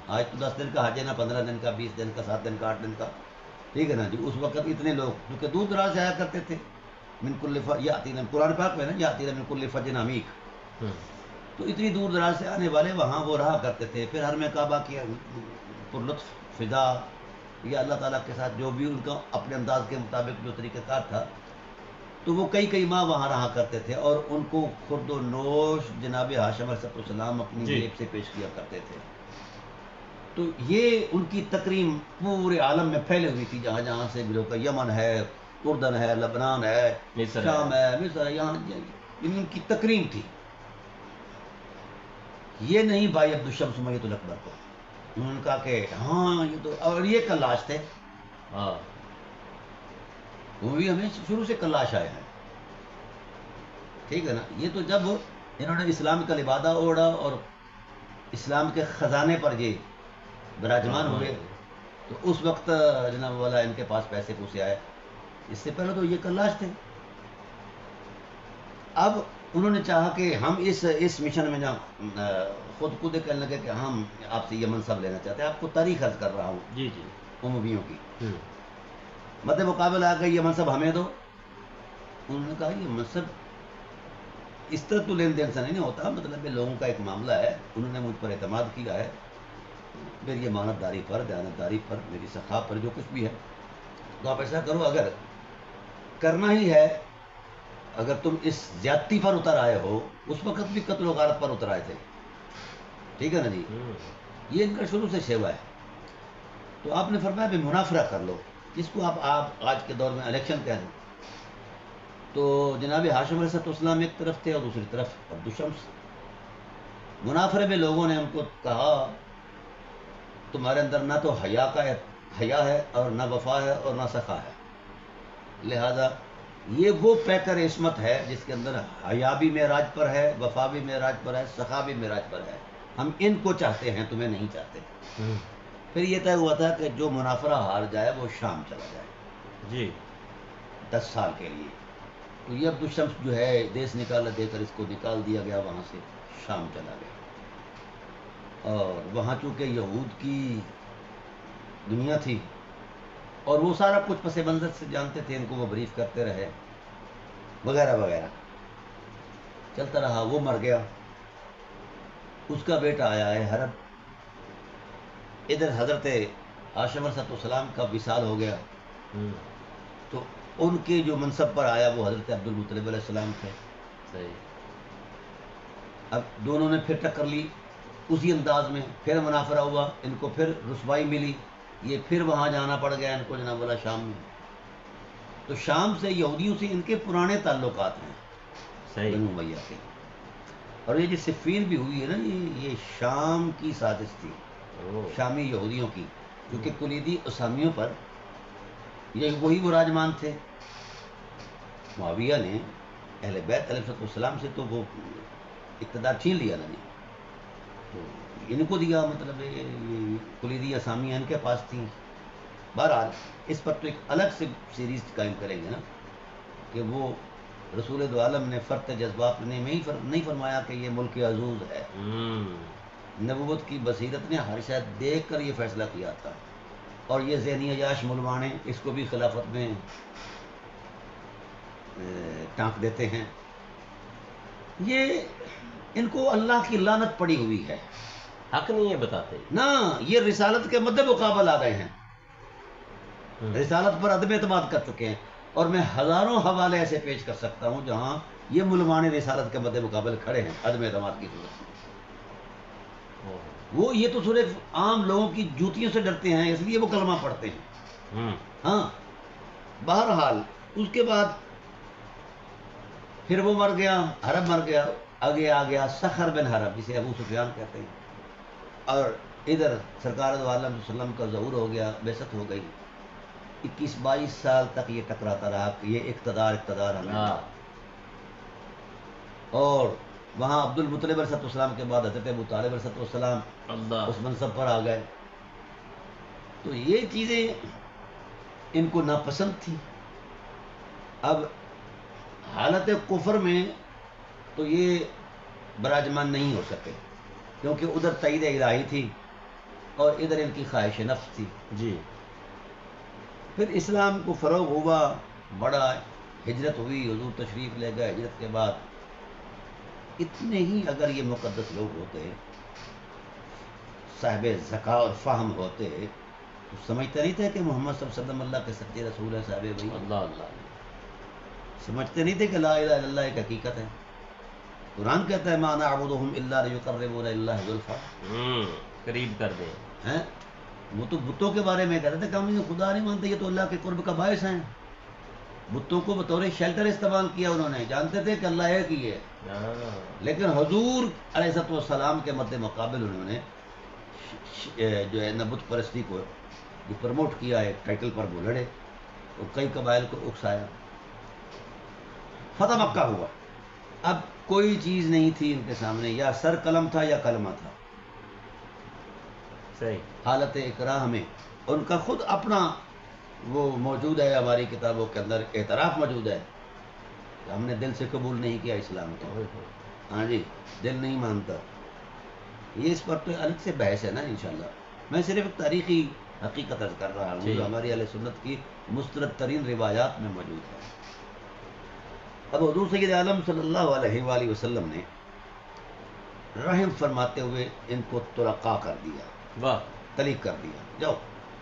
Speaker 1: آج تو 10 دن کا حج ہے نا، 15 دن کا، 20 دن کا، 7 دن کا، 8 دن کا، ٹھیک ہے نا جی. اس وقت اتنے لوگ کیونکہ دور دراز سے آیا کرتے تھے. من کل یاتینا، قرآن پاک میں نا، یاتینا من کل فج عمیق، تو اتنی دور دراز سے آنے والے وہاں وہ رہا کرتے تھے. پھر حرم کعبہ کی پر لطف فضا یا اللہ تعالیٰ کے ساتھ جو بھی ان کا اپنے انداز کے مطابق جو طریقہ کار تھا، تو وہ کئی ماہ وہاں رہا کرتے تھے، اور ان کو خرد و نوش جناب ہاشم علیہ السلام اپنی جیب سے پیش کیا کرتے تھے. تو یہ ان کی تکریم پورے عالم میں پھیلے ہوئی تھی، جہاں جہاں سے بھی لوگ، یمن ہے، اردن ہے، لبنان ہے، شام ہے، مصر ہے، یہاں ان کی تکریم تھی. یہ نہیں بھائی عبدالشمس میت الاکبر کو انہوں نے کہا کہ ہاں یہ تو، اور یہ کلاش تھے، وہ بھی ہمیں شروع سے کلاش آئے ہیں، ٹھیک ہے نا. یہ تو جب انہوں نے اسلام کا لبادہ اوڑھا اور اسلام کے خزانے پر یہ براجمان ہوئے، تو اس وقت جناب والا ان کے پاس پیسے پوسے آئے. اس سے پہلے تو یہ کلاش تھے. اب انہوں نے چاہا کہ ہم اس مشن میں خود کہنے لگے کہ ہم آپ سے یہ منصب لینا چاہتے ہیں. آپ کو تاریخ عرض کر رہا ہوں
Speaker 2: جی جی
Speaker 1: امویوں کی. مد مقابل آ کے یہ منصب ہمیں دو. انہوں نے کہا یہ منصب اس طرح تو لین دین سے نہیں ہوتا، مطلب یہ لوگوں کا ایک معاملہ ہے، انہوں نے مجھ پر اعتماد کیا ہے، میری امانت داری پر، دیانت داری پر، میری سخا پر، جو کچھ بھی ہے، تو آپ ایسا کرو، اگر کرنا ہی ہے، اگر تم اس زیادتی پر اتر آئے ہو، اس وقت بھی قتل و غارت پر اتر آئے تھے، ٹھیک ہے نا جی. یہ ان کا شروع سے شیوا ہے. تو آپ نے فرمایا بھی منافرہ کر لو، جس کو آپ آج کے دور میں الیکشن کہہ دیں. تو جناب ہاشم علیہ السلام ایک طرف تھے، اور دوسری طرف عبدالشمس. منافرے میں لوگوں نے ان کو کہا تمہارے اندر نہ تو حیا ہے، اور نہ وفا ہے، اور نہ سخا ہے، لہذا یہ وہ پیکر عصمت ہے جس کے اندر حیا بھی معراج پر ہے، وفا بھی معراج پر ہے، سخا بھی معراج پر ہے. ہم ان کو چاہتے ہیں، تمہیں نہیں چاہتے. پھر یہ طے ہوا تھا کہ جو منافرہ ہار جائے وہ شام چلا جائے
Speaker 2: جی
Speaker 1: 10 سال کے لیے. تو یہ عبدالشمس جو ہے دیس نکالا دے کر اس کو نکال دیا گیا، وہاں سے شام چلا گیا. اور وہاں چونکہ یہود کی دنیا تھی، اور وہ سارا کچھ پس منظر سے جانتے تھے، ان کو وہ بریف کرتے رہے وغیرہ وغیرہ، چلتا رہا. وہ مر گیا، اس کا بیٹا آیا ہے حرب. ادھر حضرت ہاشم علیہ السلام کا وصال ہو گیا، تو ان کے جو منصب پر آیا وہ حضرت عبدالمطلب علیہ السلام تھے.
Speaker 2: صحیح.
Speaker 1: اب دونوں نے پھر ٹکر لی اسی انداز میں، پھر منافرہ ہوا، ان کو پھر رسوائی ملی. یہ پھر وہاں جانا پڑ گیا ان کو جناب والا شام میں. تو شام سے یہودیوں سے ان کے پرانے تعلقات ہیں
Speaker 2: صحیح.
Speaker 1: بنو امیہ کے. اور یہ جو صفین بھی ہوئی ہے نا یہ شام کی سازش تھی،
Speaker 2: اوہ.
Speaker 1: شامی یہودیوں کی، کیونکہ کلیدی اسامیوں پر یہ وہی براجمان تھے. معاویہ نے اہل بیت علیہ السلام سے تو وہ اقتدار چھین لیا نا جی، تو ان کو دیا، مطلب یہ کلیدی اسامیاں ان کے پاس تھیں. بہرحال اس پر تو ایک الگ سے سیریز قائم کریں گے نا، کہ وہ رسول دو عالم نے فرط جذبات نے نہیں فرمایا کہ یہ ملک عزوز ہے. نبوت کی بصیرت نے ہر شاید دیکھ کر یہ فیصلہ کیا تھا. اور یہ ذہنی عیاش ملوانے اس کو بھی خلافت میں ٹانک دیتے ہیں. یہ ان کو اللہ کی لعنت پڑی ہوئی ہے
Speaker 2: حق نہیں ہے بتاتے.
Speaker 1: نا. یہ رسالت کے مد مقابل آ گئے ہیں، رسالت پر عدم اعتماد کر چکے ہیں. اور میں ہزاروں حوالے ایسے پیش کر سکتا ہوں جہاں یہ ملمان رسالت کے مد مقابل کھڑے ہیں عدم اعتماد کی صورت میں. وہ یہ تو صرف عام لوگوں کی جوتیوں سے ڈرتے ہیں، اس لیے وہ کلمہ پڑھتے ہیں. ہاں بہرحال اس کے بعد پھر وہ مر گیا، حرب مر گیا. آگے آ گیا سخر بن حرب جسے ابو سفیان کہتے ہیں. اور ادھر سرکار دو عالم صلی اللہ علیہ وسلم کا ظہور ہو گیا، بعثت ہو گئی. 21-22 سال تک یہ ٹکراتا رہا کہ یہ اقتدار ہمیں. اور وہاں عبد المطلب علیہ السلام کے بعد حضرت ابو طالب علیہ السلام
Speaker 2: اللہ.
Speaker 1: اس منصب پر آ گئے. تو یہ چیزیں ان کو ناپسند تھی. اب حالت کفر میں تو یہ براجمان نہیں ہو سکے، کیونکہ ادھر تائید الہی تھی اور ادھر ان کی خواہش نفس تھی.
Speaker 2: جی.
Speaker 1: پھر اسلام کو فروغ ہوا، بڑا ہجرت ہوئی، حضور تشریف لے گئے. ہجرت کے بعد اتنے ہی اگر یہ مقدس لوگ ہوتے، صاحب ذکا اور فہم ہوتے، تو سمجھتے نہیں تھے کہ محمد صلی اللہ علیہ وسلم اللہ کے سچے رسول ہے. صاحب بھائی
Speaker 2: اللہ اللہ.
Speaker 1: سمجھتے نہیں تھے کہ لا الہ الا اللہ ایک حقیقت ہے. قرآن کہتا ہے ما نعبدهم الا ليقربونا الى الله زلفى،
Speaker 2: قریب کر دیں.
Speaker 1: ہیں وہ تو بتوں کے بارے میں کہتے تھے کہ ہم انہیں خدا نہیں مانتے، یہ تو اللہ کے قرب کا باعث ہیں. بتوں کو بطور شیلٹر استعمال کیا انہوں نے، جانتے تھے کہ اللہ ایک ہی ہے. لیکن حضور علیہ السلام کے مد مقابل انہوں نے جو ہے نبوت پرستی کو جو پروموٹ کیا ہے، ٹائٹل پر وہ لڑے اور کئی قبائل کو اکسایا. فتح مکہ ہوا. اب کوئی چیز نہیں تھی ان کے سامنے، یا سر قلم تھا یا کلمہ تھا.
Speaker 2: صحیح.
Speaker 1: حالت اکراہ میں ان کا خود اپنا وہ موجود ہے، ہماری کتابوں کے اندر اعتراف موجود ہے کہ ہم نے دل سے قبول نہیں کیا اسلام کو. ہاں جی، دل نہیں مانتا. یہ اس پر تو الگ سے بحث ہے نا انشاءاللہ. میں صرف ایک تاریخی حقیقت عرض کر رہا ہوں جو ہماری اہل سنت کی مسترد ترین روایات میں موجود ہے. اب حضور سید عالم صلی اللہ علیہ وآلہ وسلم نے رحم فرماتے ہوئے ان کو طلقاء کر دیا،
Speaker 2: واہ.
Speaker 1: طلیق کر دیا، جاؤ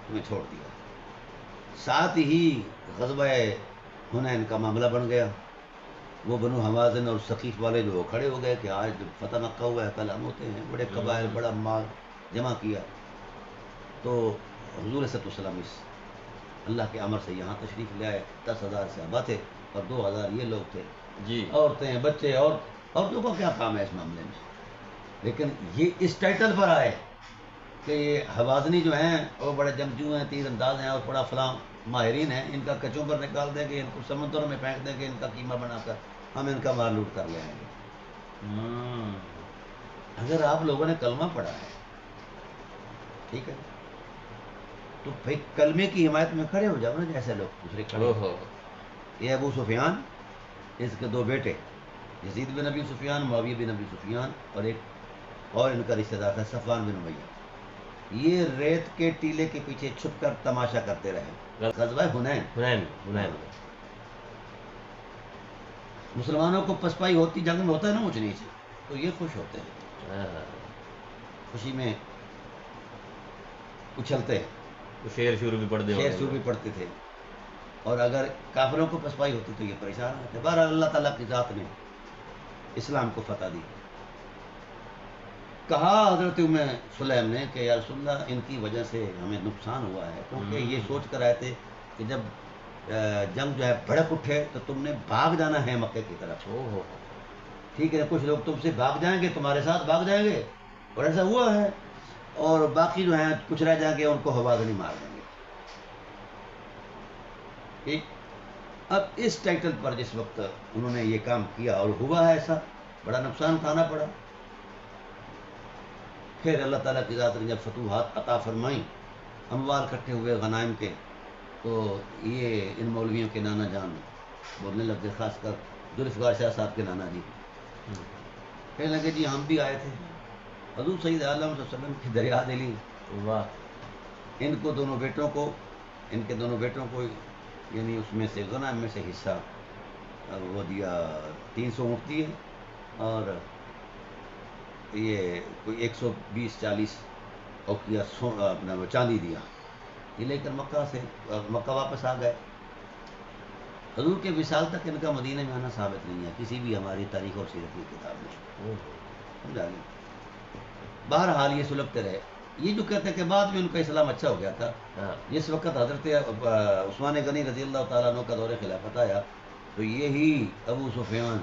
Speaker 1: تمہیں چھوڑ دیا. ساتھ ہی غزوہ حنین کا معاملہ بن گیا. وہ بنو حوازن اور ثقیف والے جو کھڑے ہو گئے کہ آج جب فتح مکہ ہوا ہے کل ہم ہوتے ہیں. بڑے قبائل، بڑا مال جمع کیا. تو حضور صلی اللہ علیہ وسلم اس اللہ کے امر سے یہاں تشریف لے آئے. 10,000 صحابہ تھے اور 2,000 یہ لوگ تھے.
Speaker 2: جی.
Speaker 1: عورتیں، بچے، اور عورتوں کا کیا کام ہے اس معاملے میں. لیکن یہ اس ٹائٹل پر آئے کہ یہ حوازنی جو ہیں وہ بڑے جنگجو ہیں، تیر انداز ہیں اور بڑا فلاں ماہرین ہیں. ان کا کچوں پر نکال دیں گے، ان کو سمندروں میں پھینک دیں گے، ان کا قیمہ بنا کر ہم ان کا مال لوٹ کر لے آئیں گے. اگر آپ لوگوں نے کلمہ پڑھا ہے، ٹھیک ہے، تو بھائی کلمے کی حمایت میں کھڑے ہو جاؤ نا، جیسے لوگ دوسرے کھڑے ہو. یہ ابو سفیان، اس کے 2 بیٹے یزید بن ابی سفیان، معاویہ بن ابی سفیان، اور ایک اور ان کا رشتہ دار تھا صفوان بن امیہ. یہ ریت کے ٹیلے کے پیچھے چھپ کر تماشا کرتے رہے. غزوہ حنین مسلمانوں کو پسپائی ہوتی جنگ میں ہوتا ہے نا اونچ نیچ، تو یہ خوش ہوتے ہیں، خوشی میں اچھلتے.
Speaker 2: شعر شور بھی پڑھتے
Speaker 1: شعر شور بھی پڑھتے تھے. اور اگر کافروں کو پسپائی ہوتی تو یہ پریشان ہوتے. بہرحال اللہ تعالیٰ کی ذات نے اسلام کو فتح دی. کہا حضرت سلیم نے کہ یا رسول اللہ ان کی وجہ سے ہمیں نقصان ہوا ہے، کیونکہ یہ سوچ کر آئے تھے کہ جب جنگ جو ہے بھڑک اٹھے تو تم نے بھاگ جانا ہے مکے کی طرف، ٹھیک ہے، کچھ لوگ تم سے بھاگ جائیں گے، تمہارے ساتھ بھاگ جائیں گے، اور ایسا ہوا ہے، اور باقی جو ہیں کچھ رہ جائیں گے ان کو ہوادنی مار دیں گے. ٹھیک. اب اس ٹائٹل پر جس وقت انہوں نے یہ کام کیا اور ہوا ہے ایسا، بڑا نقصان اٹھانا پڑا. پھر اللہ تعالیٰ کی ذات نے جب فتوحات عطا فرمائیں، اموال اکٹھے ہوئے غنائم کے، تو یہ ان مولویوں کے نانا جان بولنے لگے، خاص کر ذوالفقار شاہ صاحب کے نانا جی، کہنے لگے جی ہم بھی آئے تھے حضور سید عالم صلی اللہ علیہ وسلم کی دریا دلی، ان کو دونوں بیٹوں کو، ان کے دونوں بیٹوں کو یعنی اس میں سے غنائم میں سے حصہ وہ دیا، 300 اونٹ دیے، اور یہ کوئی 120-40 اوقیہ اپنا وہ چاندی دیا. یہ لے کر مکہ واپس آ گئے. حضور کے وصال تک ان کا مدینہ میں آنا ثابت نہیں ہے کسی بھی ہماری تاریخ اور سیرت کی کتاب میں، سمجھا گیا. بہرحال یہ سلگتے رہے. یہ جو کہتے ہیں کہ بعد میں ان کا اسلام اچھا ہو گیا تھا، جس وقت حضرت عثمان غنی رضی اللہ تعالیٰ عنہ کا دور خلافت آیا تو یہی ابو سفیان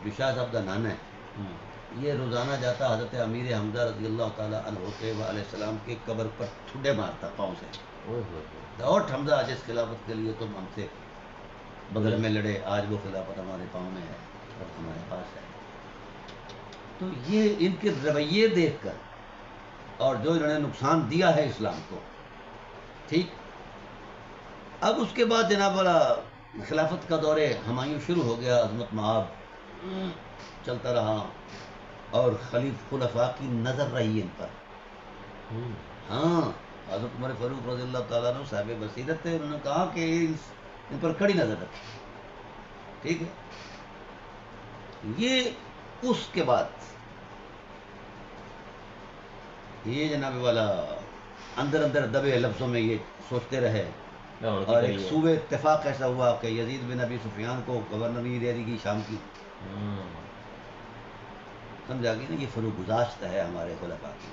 Speaker 1: جو شاہ صاحب کا نانا ہے، یہ روزانہ جاتا حضرت امیر حمزہ رضی اللہ تعالیٰ عنہ کے علیہ السلام کے قبر پر ٹھڈے مارتا پاؤں سے، اور حمزہ جس خلافت کے لیے تم ہم سے بغل میں لڑے، آج وہ خلافت ہمارے پاؤں میں ہے اور ہمارے پاس ہے. تو یہ ان کے رویے دیکھ کر اور جو انہوں نے نقصان دیا ہے اسلام کو، ٹھیک. اب اس کے بعد جناب والا خلافت کا دور ہمایوں شروع ہو گیا، عظمت مآب چلتا رہا، اور خلفاء کی نظر رہی ان پر. ہاں، حضرت عمر فاروق رضی اللہ تعالیٰ عنہ صاحب بصیرت تھے، انہوں نے کہا کہ ان پر کڑی نظر رکھی، ٹھیک ہے. یہ اس کے بعد یہ جناب والا اندر اندر دبے لفظوں میں یہ سوچتے رہے، اور ایک صوبے اتفاق ایسا ہوا کہ یزید بن ابی سفیان کو گورنری دے دی گئی شام کی. سمجھا گئی نا، یہ فروغ گزاشت ہے ہمارے خلفاء کی.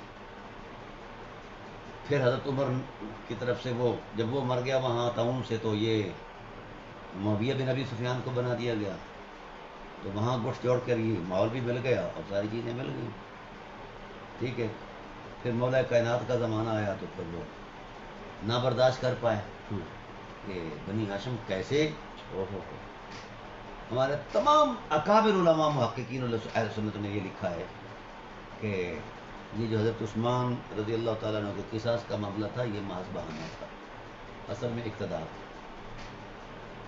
Speaker 1: پھر حضرت عمر کی طرف سے وہ جب وہ مر گیا وہاں تعاون سے، تو یہ معاویہ بن ابی سفیان کو بنا دیا گیا، تو وہاں گٹھ جوڑ کر یہ ماحول بھی مل گیا اور ساری چیزیں مل گئیں، ٹھیک ہے. پھر مولا کائنات کا زمانہ آیا تو پھر وہ نہ برداشت کر پائے کہ بنی ہاشم کیسے. ہمارے تمام اکابر علماء محققین اہل سنت نے یہ لکھا ہے کہ یہ جو حضرت عثمان رضی اللہ تعالیٰ عنہ کے قصاص کا معاملہ تھا، یہ محض بہانہ تھا، اصل میں اقتدار.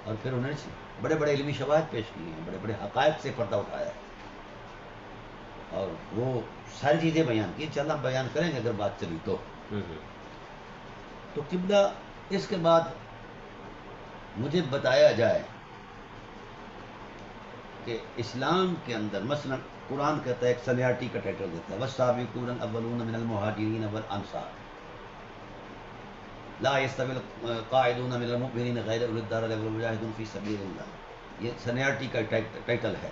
Speaker 1: اور پھر انہوں نے بڑے بڑے علمی شواہد پیش کیے ہیں، بڑے بڑے حقائق سے پردہ اٹھایا ہے، اور وہ ساری چیزیں بیان کی. انشاءاللہ ہم بیان کریں گے اگر بات چلی تو. تو قبلہ اس کے بعد مجھے بتایا جائے کہ اسلام کے اندر مثلا قرآن کہتا ہے، ایک سینیارٹی کا ٹائٹل دیتا ہے، والسابقون الاولون من المہاجرین والانصار لا يستوی القاعدون من المؤمنین غیر اولی الضرر والمجاہدون فی سبیل اللہ. یہ سینیارٹی کا ٹائٹل ہے.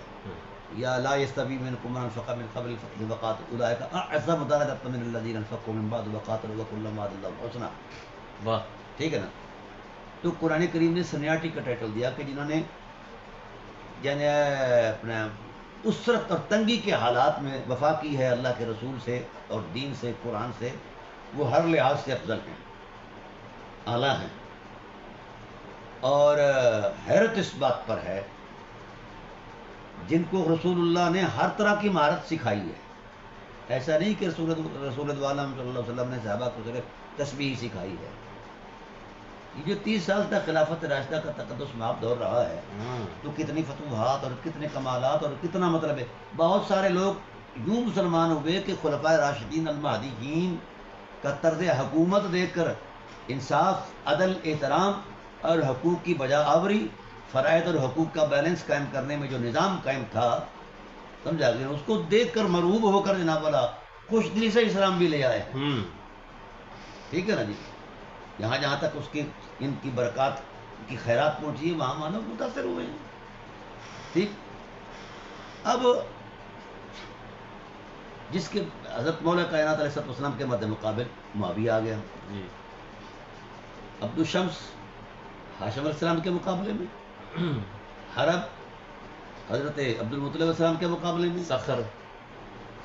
Speaker 1: یا لا يستوی منکم من انفق من قبل الفتح وقاتل اولئک اعظم درجۃ من الذین انفقوا من بعد وقاتلوا وکلا وعد اللہ الحسنی. واہ، ٹھیک ہے نا. تو قرآن کریم نے سینیارٹی کا ٹائٹل دیا کہ جنہوں نے یعنی اپنا اسرت اور تنگی کے حالات میں وفا کی ہے اللہ کے رسول سے اور دین سے، قرآن سے، وہ ہر لحاظ سے افضل ہیں، اعلیٰ ہیں. اور حیرت اس بات پر ہے جن کو رسول اللہ نے ہر طرح کی مہارت سکھائی ہے. ایسا نہیں کہ رسول عالم صلی اللہ علیہ وسلم نے صحابہ کو صرف تسبیح سکھائی ہے. یہ جو 30 سال تک خلافت راشدہ کا تقدس مآب دور رہا ہے، تو کتنی فتوحات اور کتنے کمالات اور کتنا مطلب ہے. بہت سارے لوگ یوں مسلمان ہوئے کہ خلفائے راشدین المہدیین کا طرز حکومت دیکھ کر انصاف، عدل، احترام اور حقوق کی بجا آوری، فرائض اور حقوق کا بیلنس قائم کرنے میں جو نظام قائم تھا، سمجھا گیا، اس کو دیکھ کر مرعوب ہو کر جناب والا خوش دلی سے اسلام بھی لے آئے. ٹھیک ہے نا جی. جہاں جہاں تک اس کی ان کی برکات کی خیرات پہنچی ہے وہاں مانو متاثر ہوئے ہیں. ٹھیک. اب جس کے حضرت مولا کائنات علیہ السلام کے مد مقابل معاویہ آ گیا.
Speaker 2: جی.
Speaker 1: عبد الشمس ہاشم علیہ السلام کے مقابلے میں، حرب حضرت عبد المطلب علیہ السلام کے مقابلے میں،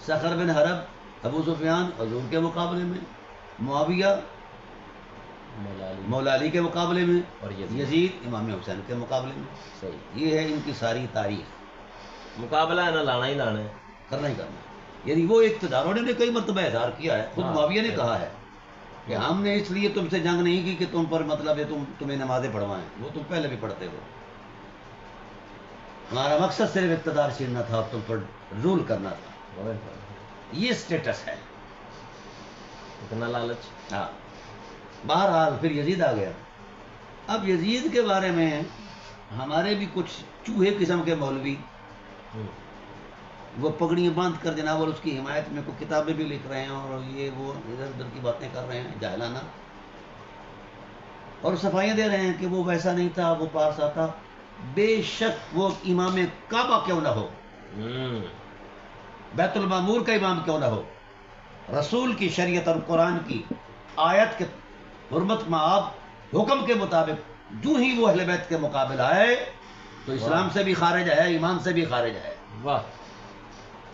Speaker 1: سخر بن حرب ابو سفیان حضور کے مقابلے میں، معاویہ مولا علی کے مقابلے میں،
Speaker 2: اور
Speaker 1: یزید امام حسین کے مقابلے میں.
Speaker 2: صحیح.
Speaker 1: یہ ہے ان کی ساری تاریخ.
Speaker 2: مقابلہ ہے نا، لانا ہی لانا ہے.
Speaker 1: کرنا ہی کرنا ہے. یعنی وہ اقتداروں نے کئی مرتبہ اظہار کیا ہے. خود معاویہ نے کہا ہے کہ ہم نے اس لیے تم سے جنگ نہیں کی کہ تم پر مطلب ہے تمہیں نمازیں پڑھوائیں، وہ تم پہلے بھی پڑھتے ہو. ہمارا مقصد صرف اقتدار چھیننا تھا اور تم پر رول کرنا تھا. یہ سٹیٹس ہے.
Speaker 2: اتنا لالچ.
Speaker 1: ہاں. بہرحال پھر یزید آ گیا. اب یزید کے بارے میں ہمارے بھی کچھ چوہے قسم کے مولوی وہ پگڑیاں باندھ کر جناب اور اس کی حمایت میں کوئی کتابیں بھی لکھ رہے ہیں اور یہ وہ ادھر ادھر کی باتیں کر رہے ہیں جاہلانہ، اور صفائیاں دے رہے ہیں کہ وہ ویسا نہیں تھا، وہ پارسا تھا. بے شک وہ امام کعبہ کیوں نہ ہو، بیت المعمور کا امام کیوں نہ ہو، رسول کی شریعت اور قرآن کی آیت کے حرمت مآب حکم کے مطابق جو ہی وہ اہل بیت کے مقابل آئے تو اسلام سے بھی خارج ہے، ایمان سے بھی خارج ہے.
Speaker 2: واہ.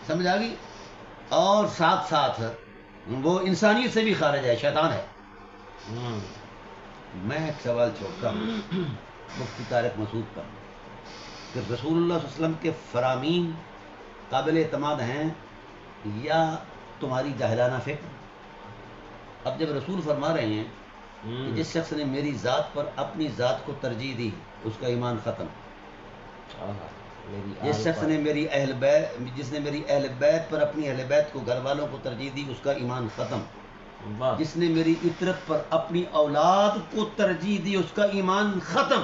Speaker 1: سمجھ آ گئی. اور ساتھ ساتھ وہ انسانیت سے بھی خارج ہے، شیطان ہے. میں ایک سوال چھوڑتا ہوں مفتی طارق مسعود پر کہ رسول اللہ صلی اللہ علیہ وسلم کے فرامین قابل اعتماد ہیں یا تمہاری جاہلانہ فکر؟ اب جب رسول فرما رہے ہیں کہ جس شخص نے میری ذات پر اپنی ذات کو ترجیح دی اس کا ایمان ختم. جس شخص نے میری جس نے میری اہل بیت پر اپنی اہل بیت کو گھر والوں کو ترجیح دی اس کا ایمان ختم. جس نے میری عطرت پر اپنی اولاد کو ترجیح دی اس کا ایمان ختم.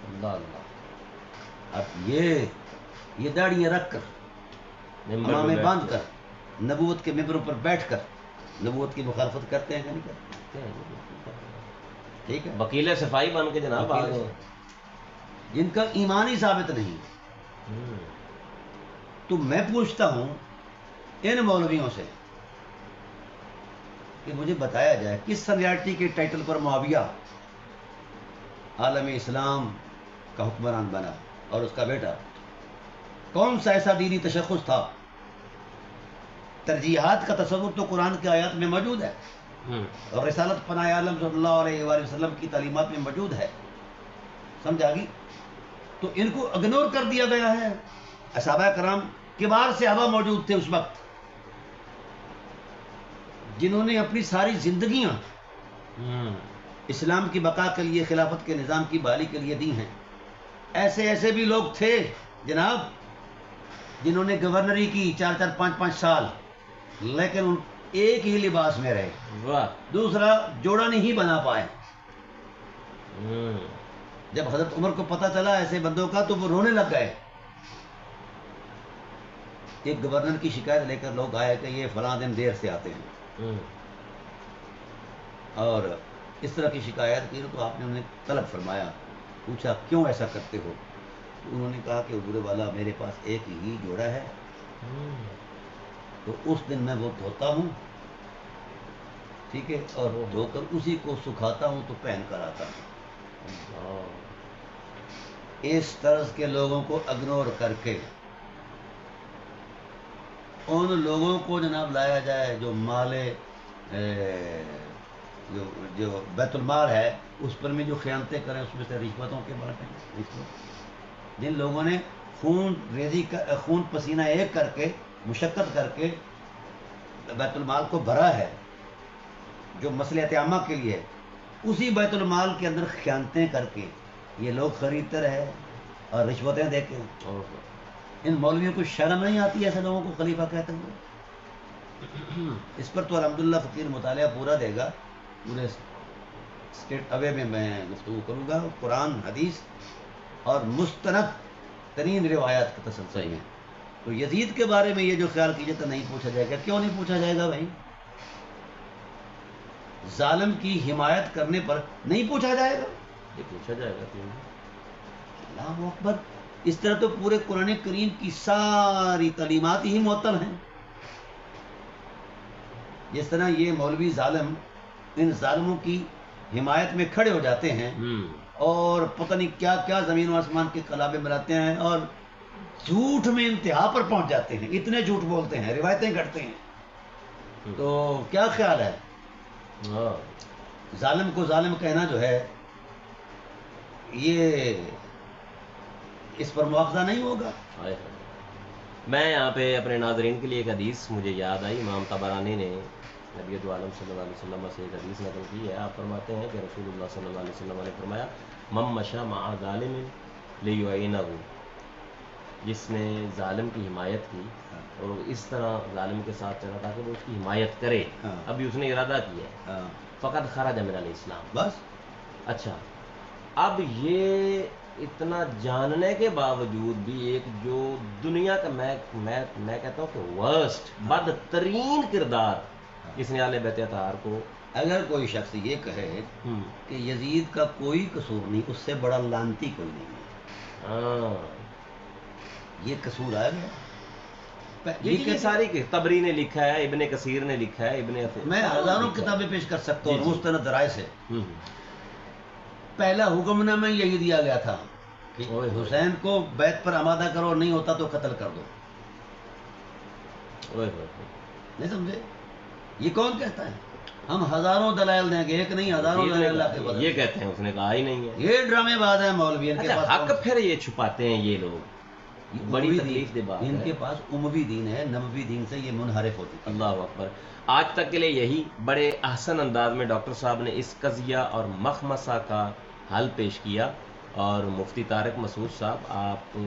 Speaker 1: اللہ اللہ. اب یہ داڑیاں رکھ کر امامیں باندھ کر نبوت کے ممبروں پر بیٹھ کر نبوت کی مخالفت کرتے ہیں کہ نہیں کرتے؟ ٹھیک ہے.
Speaker 2: وکیل صفائی بن کے جناب آ گئے
Speaker 1: جن کا ایمان ہی ثابت نہیں. تو میں پوچھتا ہوں ان مولویوں سے کہ مجھے بتایا جائے کس سینیارٹی کے ٹائٹل پر معاویہ عالم اسلام کا حکمران بنا اور اس کا بیٹا کون سا ایسا دینی تشخص تھا؟ ترجیحات کا تصور تو قرآن کی آیات میں موجود ہے اور رسالت پناہ عالم صلی اللہ علیہ وآلہ وسلم کی تعلیمات میں موجود ہے. سمجھا گی؟ تو ان کو اگنور کر دیا گیا ہے. صحابہ کرام کبار صحابہ موجود تھے اس وقت جنہوں نے اپنی ساری زندگیاں اسلام کی بقا کے لیے، خلافت کے نظام کی بحالی کے لیے دی ہیں. ایسے بھی لوگ تھے جناب جنہوں نے گورنری کی 4-4 5-5 سال لیکن ایک ہی لباس میں رہے. دوسرا جوڑا نہیں بنا پائے. جب حضرت عمر کو پتہ چلا ایسے بندوں کا تو وہ رونے لگ گئے. ایک گورنر کی شکایت لے کر لوگ آئے کہ یہ فلاں دن دیر سے آتے ہیں اور اس طرح کی شکایت کی تو آپ نے انہیں طلب فرمایا. پوچھا کیوں ایسا کرتے ہو؟ تو انہوں نے کہا کہ حضور والا میرے پاس ایک ہی جوڑا ہے تو اس دن میں وہ دھوتا ہوں، ٹھیک ہے، اور دھو کر اسی کو سکھاتا ہوں تو پہن کر آتا ہوں. اس طرز کے لوگوں کو اگنور کر کے ان لوگوں کو جناب لایا جائے جو مال جو بیت المال ہے اس پر میں جو خیانتیں کریں، اس میں سے رشوتوں کے بانٹیں. جن لوگوں نے خون پسینہ ایک کر کے مشقت کر کے بیت المال کو بھرا ہے جو مصلحت عامہ کے لیے، اسی بیت المال کے اندر خیانتیں کر کے یہ لوگ خریدتے رہے اور رشوتیں دے کے. ان مولویوں کو شرم نہیں آتی ایسے لوگوں کو خلیفہ کہتے ہوئے؟ اس پر تو الحمدللہ فقیر مطالعہ پورا دے گا. پورے اسٹیٹ اوے میں گفتگو کروں گا قرآن حدیث اور مستند ترین روایات کا تسلسل ہے. تو یزید کے بارے میں یہ جو خیال کیجیے تو نہیں پوچھا جائے گا. کیوں نہیں پوچھا جائے گا بھائی؟ ظالم کی حمایت کرنے پر نہیں پوچھا جائے گا؟
Speaker 2: یہ پوچھا جائے گا.
Speaker 1: اللہ اکبر. اس طرح تو پورے قرآن کریم کی ساری تعلیمات ہی معطل ہیں. جس طرح یہ مولوی ظالم ان ظالموں کی حمایت میں کھڑے ہو جاتے ہیں اور پتہ نہیں کیا کیا زمین و آسمان کے کلابے ملاتے ہیں اور جھوٹ میں انتہا پر پہنچ جاتے ہیں، اتنے جھوٹ بولتے ہیں، روایتیں گھڑتے ہیں. تو کیا خیال ہے ظالم کو ظالم کہنا جو ہے یہ اس پر مواخذہ نہیں ہوگا؟
Speaker 2: میں یہاں پہ اپنے ناظرین کے لیے ایک حدیث مجھے یاد آئی. امام طبرانی نے نبی دو عالم صلی اللہ علیہ وسلم سے ایک حدیث نقل کی ہے. آپ فرماتے ہیں کہ رسول اللہ صلی اللہ علیہ وسلم نے فرمایا من مشى مع ظالم لیعینہ، جس نے ظالم کی حمایت کی اور اس طرح ظالم کے ساتھ چلا تاکہ وہ اس کی حمایت کرے، ابھی اس نے ارادہ کیا ہے، فقط خرج من الاسلام.
Speaker 1: بس
Speaker 2: اچھا، اب یہ اتنا جاننے کے باوجود بھی ایک جو دنیا کا میں کہتا ہوں کہ ورسٹ بدترین کردار جس نے آل بیت اطہار کو،
Speaker 1: اگر کوئی شخص یہ کہے کہ یزید کا کوئی قصور نہیں، اس سے بڑا لعنتی کوئی نہیں ہے، یہ قصور آ گیا.
Speaker 2: یہ ساری طبری نے لکھا ہے، ابن کثیر نے لکھا ہے،
Speaker 1: میں ہزاروں کتابیں پیش کر سکتا ہوں مستند رائے سے. پہلا حکم نامہ یہی دیا گیا تھا کہ حسین کو بیت پر آمادہ کرو، نہیں ہوتا تو قتل کر دو. نہیں سمجھے؟ یہ کون کہتا ہے؟ ہم ہزاروں دلائل دیں گے، ایک نہیں ہزاروں دلائل.
Speaker 2: یہ کہتے ہیں، اس نے کہا ہی نہیں ہے.
Speaker 1: یہ ڈرامے باز ہیں مولوی، ان کے پاس
Speaker 2: حق پھر یہ چھپاتے ہیں یہ لوگ. بڑی تکلیف دہ بات ہے.
Speaker 1: ان کے پاس اموی دین ہے، نبوی دین سے یہ منحرف ہوتی ہے.
Speaker 2: اللہ اکبر. آج تک کے لیے یہی بڑے احسن انداز میں ڈاکٹر صاحب نے اس قضیہ اور مخمصہ کا حل پیش کیا. اور مفتی طارق مسعود صاحب، آپ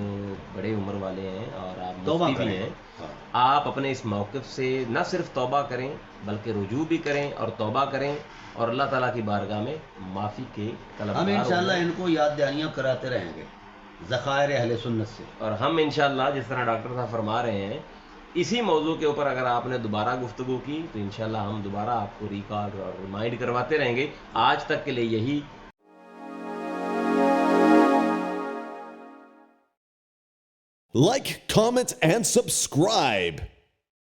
Speaker 2: بڑے عمر والے ہیں اور آپ مفتی بھی ہیں. آپ اپنے اس موقف سے نہ صرف توبہ کریں بلکہ رجوع بھی کریں اور توبہ کریں اور اللہ تعالیٰ کی بارگاہ میں معافی کے طلبگار.
Speaker 1: ہم انشاءاللہ ان کو یاد دہانیاں کراتے رہیں گے ذخائر اہل سنت سے.
Speaker 2: اور ہم انشاءاللہ جس طرح ڈاکٹر صاحب فرما رہے ہیں، اسی موضوع کے اوپر اگر آپ نے دوبارہ گفتگو کی تو انشاءاللہ ہم دوبارہ آپ کو ریکارڈ اور ریمائنڈ کرواتے رہیں گے. آج تک کے لیے یہی.
Speaker 4: Like, comment, and subscribe.